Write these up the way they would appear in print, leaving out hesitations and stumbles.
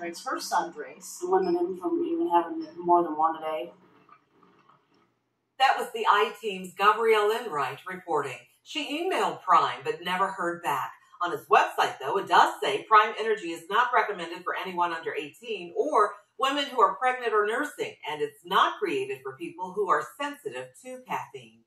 drinks her son drinks. Limit him from even having more than one a day. That was the I-Team's Gabrielle Enright reporting. She emailed Prime but never heard back. On its website, though, it does say Prime Energy is not recommended for anyone under 18 or women who are pregnant or nursing, and it's not created for people who are sensitive to caffeine.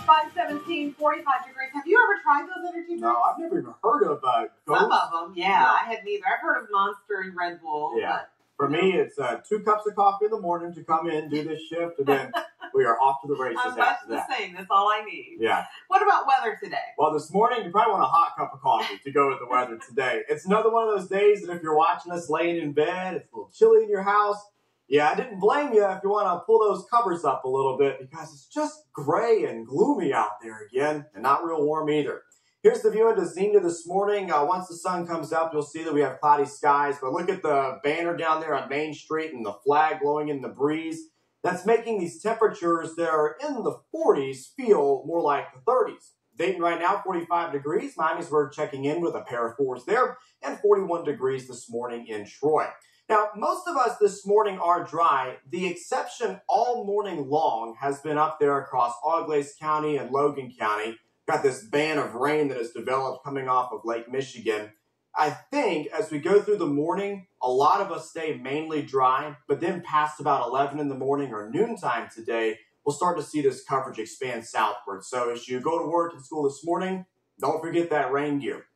517, 45 degrees. Have you ever tried those energy drinks? No, I've never even heard of some of them, yeah. I hadn't either. I've heard of Monster and Red Bull. Yeah. But, for me, it's 2 cups of coffee in the morning to come in, do this shift, and then we are off to the races I'm after much that. the same. That's all I need. Yeah. What about weather today? Well, this morning, you probably want a hot cup of coffee to go with the weather today. It's another one of those days that if you're watching us laying in bed, it's a little chilly in your house. Yeah, I didn't blame you if you want to pull those covers up a little bit because it's just gray and gloomy out there again and not real warm either. Here's the view into Xenia this morning. Once the sun comes up, you'll see that we have cloudy skies. But look at the banner down there on Main Street and the flag blowing in the breeze. That's making these temperatures that are in the 40s feel more like the 30s. Dayton right now, 45 degrees. Miamisburg checking in with a pair of 4s there. And 41 degrees this morning in Troy. Now, most of us this morning are dry. The exception all morning long has been up there across Auglaize County and Logan County. Got this band of rain that has developed coming off of Lake Michigan. I think as we go through the morning, a lot of us stay mainly dry, but then past about 11 in the morning or noontime today, we'll start to see this coverage expand southward. So as you go to work and school this morning, don't forget that rain gear.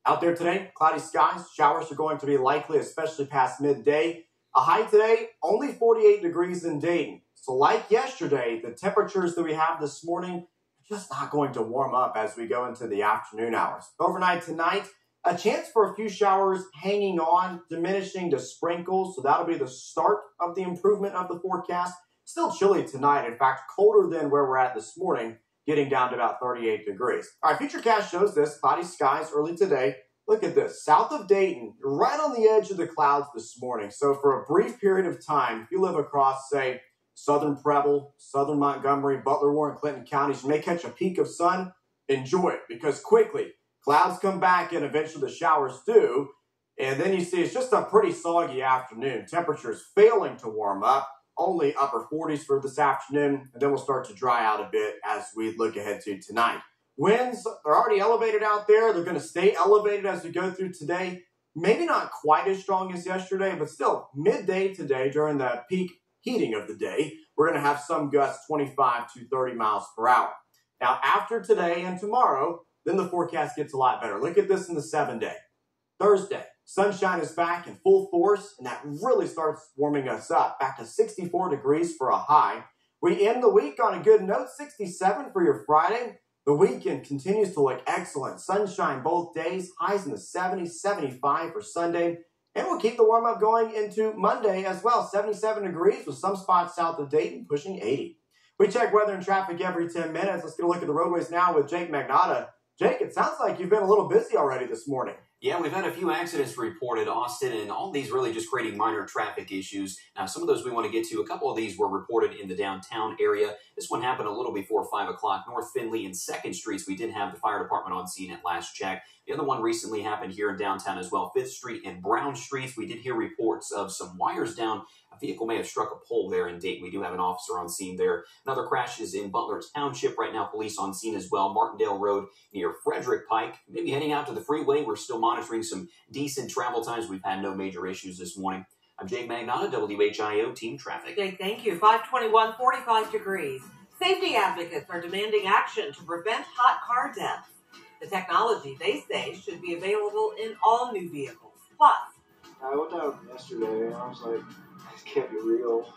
Out there today, cloudy skies. Showers are going to be likely, especially past midday. A high today, only 48 degrees in Dayton. So like yesterday, the temperatures that we have this morning are just not going to warm up as we go into the afternoon hours. Overnight tonight, a chance for a few showers hanging on, diminishing to sprinkles. So that'll be the start of the improvement of the forecast. Still chilly tonight. In fact, colder than where we're at this morning, getting down to about 38 degrees. All right, Futurecast shows this. Cloudy skies early today. Look at this. South of Dayton, right on the edge of the clouds this morning. So for a brief period of time, if you live across, say, southern Preble, southern Montgomery, Butler, Warren, Clinton counties, you may catch a peak of sun. Enjoy it because quickly clouds come back and eventually the showers do. And then you see it's just a pretty soggy afternoon. Temperatures failing to warm up. Only upper 40s for this afternoon, and then we'll start to dry out a bit as we look ahead to tonight. Winds are already elevated out there. They're going to stay elevated as we go through today. Maybe not quite as strong as yesterday, but still midday today during the peak heating of the day, we're going to have some gusts 25 to 30 miles per hour. Now, after today and tomorrow, then the forecast gets a lot better. Look at this in the 7-day. Thursday. Sunshine is back in full force, and that really starts warming us up. Back to 64 degrees for a high. We end the week on a good note, 67 for your Friday. The weekend continues to look excellent. Sunshine both days, highs in the 70s, 75 for Sunday. And we'll keep the warm-up going into Monday as well. 77 degrees with some spots south of Dayton pushing 80. We check weather and traffic every 10 minutes. Let's get a look at the roadways now with Jake Magnotta. Jake, it sounds like you've been a little busy already this morning. Yeah, we've had a few accidents reported, Austin, and all these really just creating minor traffic issues. Now, some of those we want to get to. A couple of these were reported in the downtown area. This one happened a little before 5 o'clock. North Findlay and 2nd Streets, we did have the fire department on scene at last check. The other one recently happened here in downtown as well. 5th Street and Brown Streets, we did hear reports of some wires down. A vehicle may have struck a pole there in Dayton. We do have an officer on scene there. Another crash is in Butler Township right now. Police on scene as well. Martindale Road near Frederick Pike. Maybe heading out to the freeway. We're still monitoring some decent travel times. We've had no major issues this morning. I'm Jake Magnotta, WHIO Team Traffic. Jake, thank you. 521, 45 degrees. Safety advocates are demanding action to prevent hot car deaths. The technology, they say, should be available in all new vehicles. Plus, I went down yesterday and I was like, this can't be real.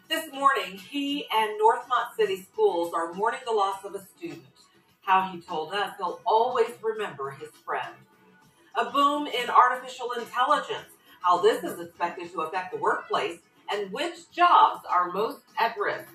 This morning, he and Northmont City Schools are mourning the loss of a student. How he told us he'll always remember his friend. A boom in artificial intelligence, how this is expected to affect the workplace, and which jobs are most at risk.